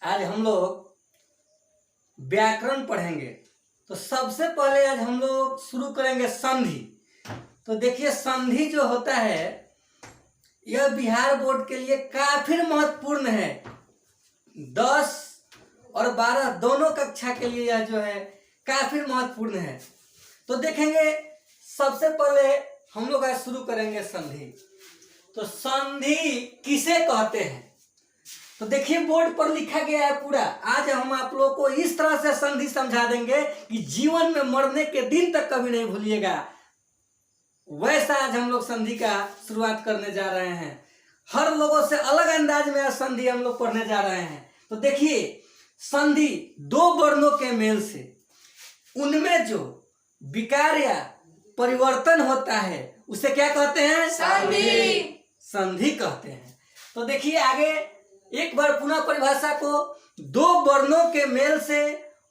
आज हम लोग व्याकरण पढ़ेंगे। तो सबसे पहले आज हम लोग शुरू करेंगे संधि। तो देखिए, संधि जो होता है यह बिहार बोर्ड के लिए काफी महत्वपूर्ण है। 10 और 12 दोनों कक्षा के लिए यह जो है काफी महत्वपूर्ण है। तो देखेंगे, सबसे पहले हम लोग आज शुरू करेंगे संधि। तो संधि किसे कहते हैं? तो देखिए, बोर्ड पर लिखा गया है पूरा। आज हम आप लोग को इस तरह से संधि समझा देंगे कि जीवन में मरने के दिन तक कभी नहीं भूलिएगा। वैसा आज हम लोग संधि का शुरुआत करने जा रहे हैं। हर लोगों से अलग अंदाज में आज संधि हम लोग पढ़ने जा रहे हैं। तो देखिए, संधि दो वर्णों के मेल से उनमें जो विकार या परिवर्तन होता है उसे क्या कहते हैं? संधि। संधि कहते हैं। तो देखिए आगे एक बार पुनः परिभाषा को, दो वर्णों के मेल से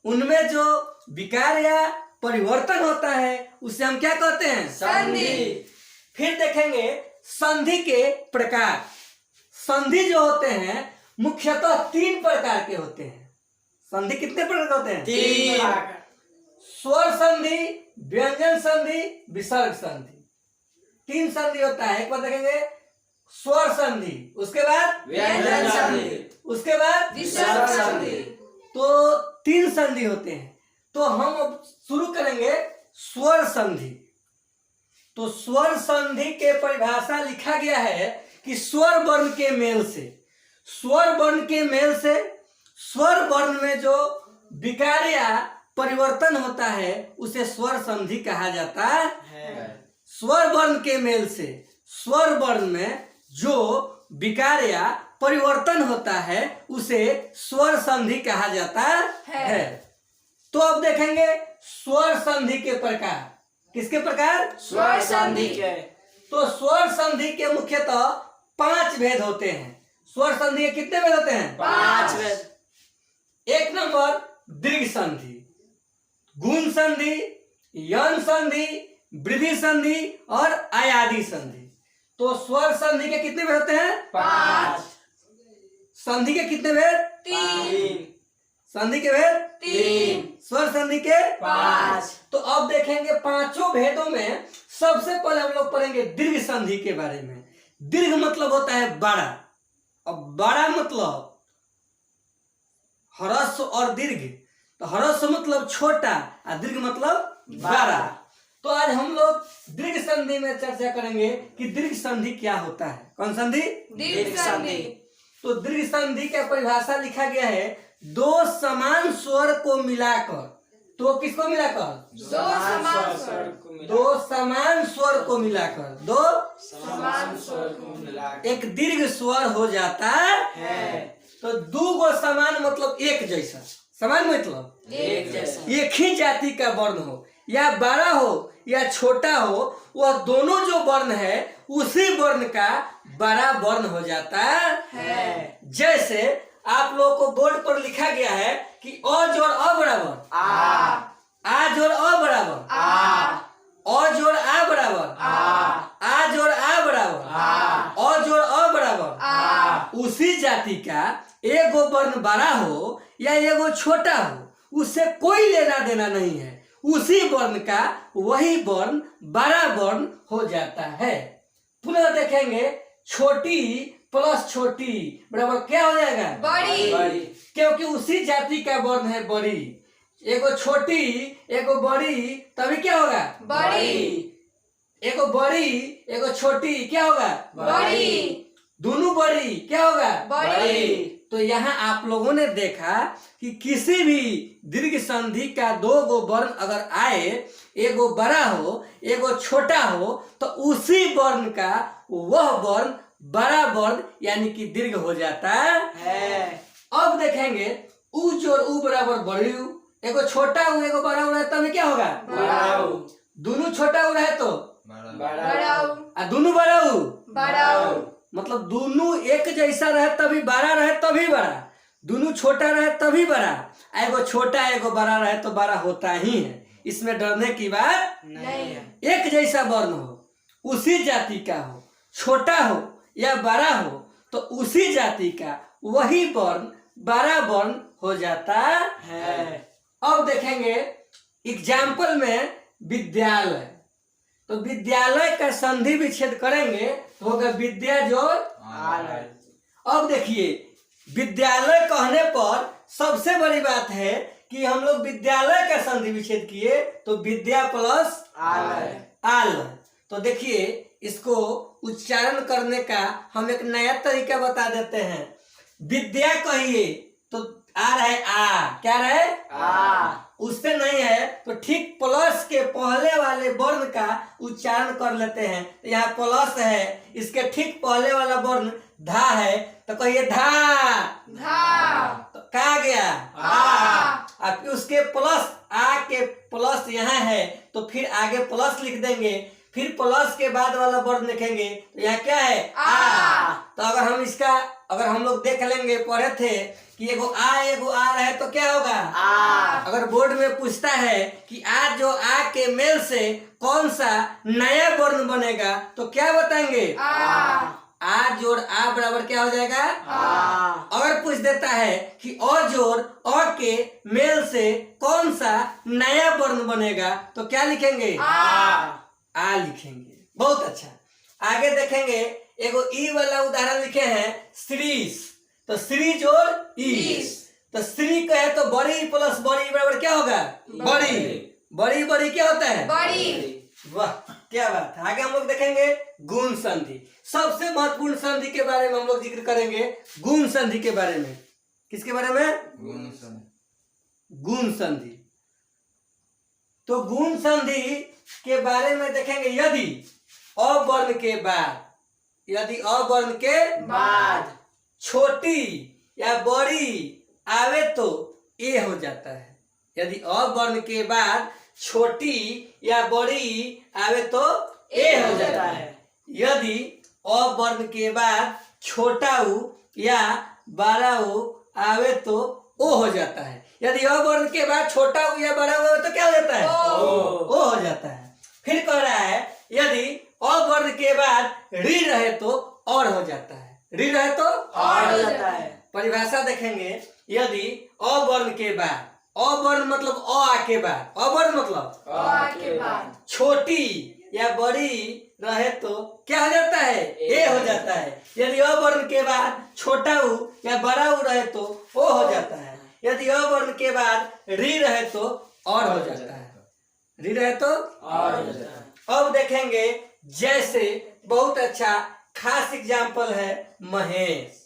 उनमें जो विकार या परिवर्तन होता है उसे हम क्या कहते हैं? संधि। फिर देखेंगे संधि के प्रकार। संधि जो होते हैं मुख्यतः 3 प्रकार के होते हैं। संधि कितने प्रकार के होते हैं? 3। स्वर संधि, व्यंजन संधि, विसर्ग संधि। 3 संधि होता है। एक बार देखेंगे स्वर संधि, उसके बाद व्यंजन संधि, उसके बाद विसर्ग संधि। तो 3 संधि होते हैं। तो हम अब शुरू करेंगे स्वर संधि। तो स्वर संधि के परिभाषा लिखा गया है कि स्वर वर्ण के मेल से, स्वर वर्ण के मेल से स्वर वर्ण में जो विकार या परिवर्तन होता है उसे स्वर संधि कहा जाता है। स्वर वर्ण के मेल से स्वर वर्ण में जो विकार या परिवर्तन होता है उसे स्वर संधि कहा जाता है। तो अब देखेंगे स्वर संधि के प्रकार। किसके प्रकार? स्वर संधि के। तो स्वर संधि के मुख्यतः 5 भेद होते हैं। स्वर संधि के कितने भेद होते हैं? 5 भेद। 1 नंबर दीर्घ संधि, गुण संधि, यन संधि, वृद्धि संधि और आयादी संधि। तो स्वर संधि के कितने भेद होते हैं? 5। संधि के कितने भेद? 3। संधि के भेद 3। स्वर संधि के 5। तो अब देखेंगे पांचों भेदों में सबसे पहले हम लोग पढ़ेंगे दीर्घ संधि के बारे में। दीर्घ मतलब होता है बड़ा। अब बड़ा मतलब ह्रस्व और दीर्घ। तो ह्रस्व मतलब छोटा और दीर्घ मतलब बड़ा। तो आज हम लोग दीर्घ संधि में चर्चा करेंगे कि दीर्घ संधि क्या होता है। कौन संधि? दीर्घ संधि। तो दीर्घ संधि का परिभाषा लिखा गया है, 2 समान स्वर को मिलाकर। तो किसको मिलाकर? 2 समान स्वर को मिलाकर। 2 समान स्वर को मिलाकर, 2 समान स्वर को मिलाकर एक दीर्घ स्वर हो जाता है। तो 2 समान मतलब एक जैसा। समान मतलब एक जैसा। एक ही जाति का वर्ण हो, या बड़ा हो या छोटा हो, वह दोनों जो वर्ण है उसी वर्ण का बड़ा वर्ण हो जाता है। जैसे आप लोगों को बोर्ड पर लिखा गया है कि अ जोड़ अ बराबर आ जोड़ अ बराबर अ जोड़ आ बराबर आ जोड़ आ बराबर अ जोड़ अ बराबर। उसी जाति का एगो वर्ण बड़ा हो या एगो छोटा हो, उससे कोई लेना देना नहीं है। उसी वर्ण का वही वर्ण बड़ा वर्ण हो जाता है। पुनः देखेंगे, छोटी प्लस छोटी बराबर क्या हो जाएगा? बड़ी। क्योंकि उसी जाति का वर्ण है बड़ी। एगो छोटी एगो बड़ी, तभी क्या होगा? बड़ी। एगो बड़ी एगो छोटी क्या होगा? बड़ी। दोनों बड़ी क्या होगा? बड़ी। तो यहाँ आप लोगों ने देखा कि किसी भी दीर्घ संधि का 2 वर्ण अगर आए, एगो बड़ा हो एगो छोटा हो, तो उसी वर्ण का वह वर्ण बड़ा वर्ण यानी कि दीर्घ हो जाता है। अब देखेंगे उ जोड़ उ बराबर बड़ी उ, एगो छोटा उ एगो बड़ा उ रहे तभी क्या होगा? बड़ा उ। दोनों छोटा उ रहे तो बड़ा उ। और दोनों बड़ा उ, बड़ा उ। मतलब दोनों एक जैसा रहे तभी बड़ा रहे तभी बड़ा, दोनों छोटा रहे तभी बड़ा। एगो छोटा एगो बड़ा रहे तो बड़ा होता ही है, इसमें डरने की बात नहीं है। एक जैसा वर्ण हो, उसी जाति का हो, छोटा हो या बड़ा हो, तो उसी जाति का वही वर्ण बड़ा वर्ण हो जाता है। अब देखेंगे एग्जाम्पल में विद्यालय। तो विद्यालय का संधि विच्छेद करेंगे तो होगा विद्या जोड़ आलय। अब देखिए विद्यालय कहने पर सबसे बड़ी बात है कि हम लोग विद्यालय का संधि विच्छेद किए तो विद्या प्लस आलय। आल। तो देखिए इसको उच्चारण करने का हम एक नया तरीका बता देते हैं। विद्या कहिए तो आ रहा है आ, क्या रहे आ। उससे नहीं है तो ठीक प्लस के पहले वाले वर्ण का उच्चारण कर लेते हैं। तो यहाँ प्लस है, इसके ठीक पहले वाला वर्ण धा है तो कहिए धा। धा। तो क्या गया आ। अब उसके प्लस आ के प्लस यहाँ है तो फिर आगे प्लस लिख देंगे, फिर प्लस के बाद वाला वर्ण लिखेंगे तो यहाँ क्या है आ। तो अगर हम लोग देख लेंगे, पढ़े थे कि एगो आ रहा है तो क्या होगा आ। अगर बोर्ड में पूछता है कि आ जो आ के मेल से कौन सा नया वर्ण बनेगा तो क्या बताएंगे आ जोड़ आ बराबर क्या हो जाएगा आ। अगर पूछ देता है कि अ जोड़ अ के मेल से कौन सा नया वर्ण बनेगा तो क्या लिखेंगे आ लिखेंगे। बहुत अच्छा। आगे देखेंगे एगो ई वाला उदाहरण लिखे हैं श्रीस। तो श्री जोड़ ईस। तो श्री कहे तो बड़ी प्लस बड़ी बराबर क्या होगा बड़ी। बड़ी बड़ी क्या होता है बड़ी। वाह क्या बात है। आगे हम लोग देखेंगे गुण संधि। सबसे महत्वपूर्ण संधि के बारे में हम लोग जिक्र करेंगे, गुण संधि के बारे में। किसके बारे में गुण संधि। तो गुण संधि के बारे में देखेंगे यदि अवर्ण के बाद छोटी या बड़ी आवे तो ए हो जाता है। यदि अवर्ण के बाद छोटी या बड़ी आवे तो ए हो जाता है। यदि अवर्ण के बाद छोटा उ या बड़ा उ आवे तो ओ हो जाता है। यदि अवर्ण के बाद छोटा उ या बड़ा उ आवे तो क्या हो जाता है ओ हो जाता है। फिर कह रहा है यदि अवर्ण के बाद री रहे तो और हो जाता है। री रहे तो और हो जाता है। परिभाषा देखेंगे यदि अवर्ण के बाद, अवर्ण मतलब अ के बाद, अवर्ण मतलब आ के बाद छोटी या बड़ी रहे तो क्या हो जाता है ए हो जाता है। यदि अवर्ण के बाद छोटा उ या बड़ा उ रहे तो ओ हो जाता है। यदि अवर्ण के बाद री रहे तो और हो जाता है। री रहे तो और हो जाता है। अब देखेंगे जैसे बहुत अच्छा खास एग्जाम्पल है महेश।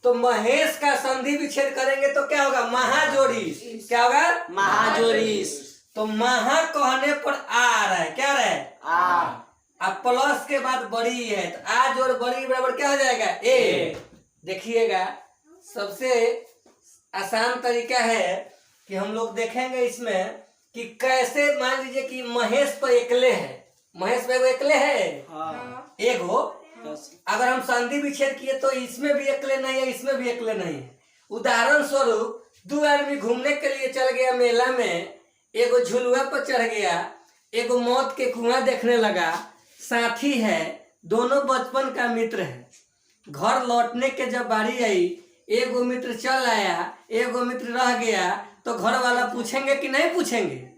तो महेश का संधि विच्छेद करेंगे तो क्या होगा महाजोड़ीस। क्या होगा महाजोरीस। तो महा कहने पर आ रहा है, क्या रहा है आ। अब प्लस के बाद बड़ी है तो आ जोड़ बड़ी बराबर क्या हो जाएगा ए। देखिएगा सबसे आसान तरीका है कि हम लोग देखेंगे इसमें कि कैसे मान लीजिए कि महेश पर एकले है, महेश पे एकले है एगो। अगर हम संधि विच्छेद किए तो इसमें भी एकले नहीं है, इसमें भी एकले नहीं है। उदाहरण स्वरूप दो आदमी घूमने के लिए चल गया मेला में, एगो झुलुआ पर चढ़ गया, एगो मौत के कुआं देखने लगा। साथी है, दोनों बचपन का मित्र है। घर लौटने के जब बारी आई एगो मित्र चल आया, एगो मित्र रह गया तो घर वाला पूछेंगे कि नहीं पूछेंगे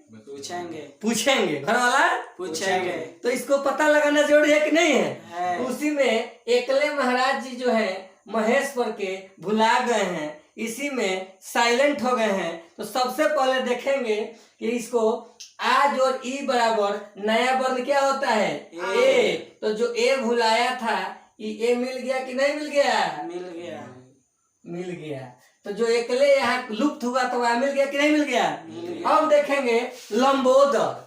पूछेंगे घर वाला पूछेंगे। तो इसको पता लगाना जरूरी है कि नहीं है। उसी में एकले महाराज जी जो है महेश पर के भुला गए हैं, इसी में साइलेंट हो गए हैं। तो सबसे पहले देखेंगे कि इसको आज और ई बराबर नया वर्ण क्या होता है ए। तो जो ए भुलाया था ये मिल गया कि नहीं मिल गया मिल गया। तो जो एकले यहाँ लुप्त हुआ तो वह मिल गया कि नहीं मिल गया। अब देखेंगे लंबोदर।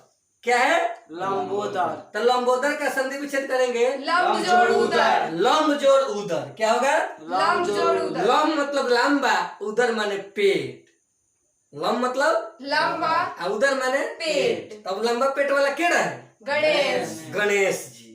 क्या है लंबोदर। तो लंबोदर का संधि विच्छेद करेंगे लंब जोड़ उदर। लंब जोड़ उदर। क्या होगा लंब जोड़ उदर। लंब मतलब लंबा, उदर माने पेट। लंब मतलब लंबा, उदर माने पेट। तब लंबा पेट वाला केड़ा है गणेश जी।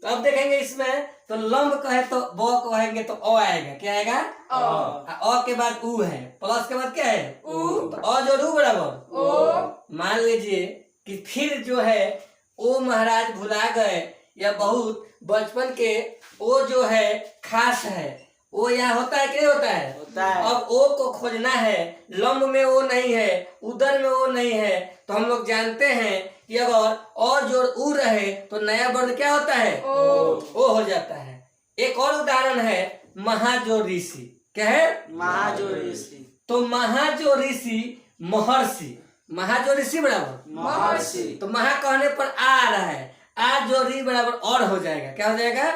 तो अब देखेंगे इसमें तो लंब कहे तो ब कहेंगे तो अ आएगा। क्या आएगा अ के बाद उ है, प्लस के बाद क्या है उ। तो अ जोड़ उ बराबर ओ। मान लीजिए कि फिर जो है ओ महाराज भुला गए या बहुत बचपन के, वो जो है खास है, वो यहाँ होता है कि नहीं होता है अब ओ को खोजना है, लंब में ओ नहीं है, उदर में ओ नहीं है, तो हम लोग जानते हैं कि अगर और जोड़ उ रहे तो नया वर्ण क्या होता है? ओ हो जाता है। एक और उदाहरण है महाजो ऋषि। क्या है? महाजो ऋषि। तो महाजो ऋषि महर्षि, महाजो ऋषि बराबर महर्षि। तो महा कहने पर आ रहा है, आ जो री बराबर और हो जाएगा। क्या हो जाएगा?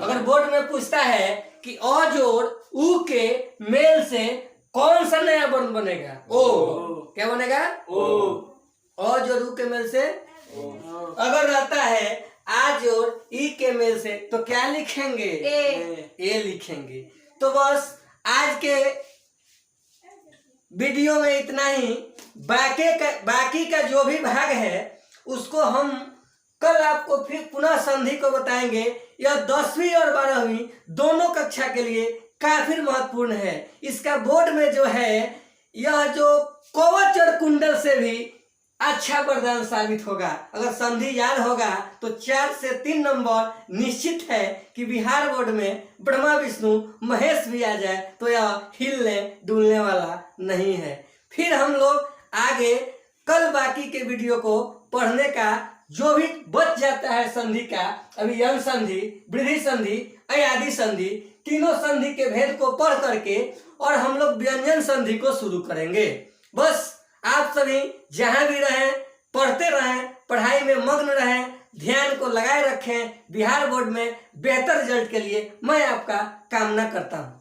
अगर बोर्ड में पूछता है कि अ जोड़ उ के मेल से कौन सा नया वर्ण बनेगा? ओ। क्या बनेगा? अ जोड़ उ के मेल से अगर रहता है आ जोड़ ई के मेल से तो क्या लिखेंगे? ए लिखेंगे। तो बस आज के वीडियो में इतना ही। बाकी का जो भी भाग है उसको हम कल आपको फिर पुनः संधि को बताएंगे। यह 10वीं और 12वीं दोनों कक्षा के लिए काफी महत्वपूर्ण है। इसका बोर्ड में जो है यह जो कवच और कुंडल से भी अच्छा वरदान साबित होगा। अगर संधि याद होगा तो 4 से 3 नंबर निश्चित है कि बिहार बोर्ड में ब्रह्मा विष्णु महेश भी आ जाए तो यह हिलने डुलने वाला नहीं है। फिर हम लोग आगे कल बाकी के वीडियो को पढ़ने का जो भी बच जाता है संधि का, अभी यंग संधि, वृद्धि संधि, अयादि संधि, तीनों संधि के भेद को पढ़ करके और हम लोग व्यंजन संधि को शुरू करेंगे। बस आप सभी जहां भी रहें पढ़ते रहें, पढ़ाई में मग्न रहें, ध्यान को लगाए रखें। बिहार बोर्ड में बेहतर रिजल्ट के लिए मैं आपका कामना करता हूं।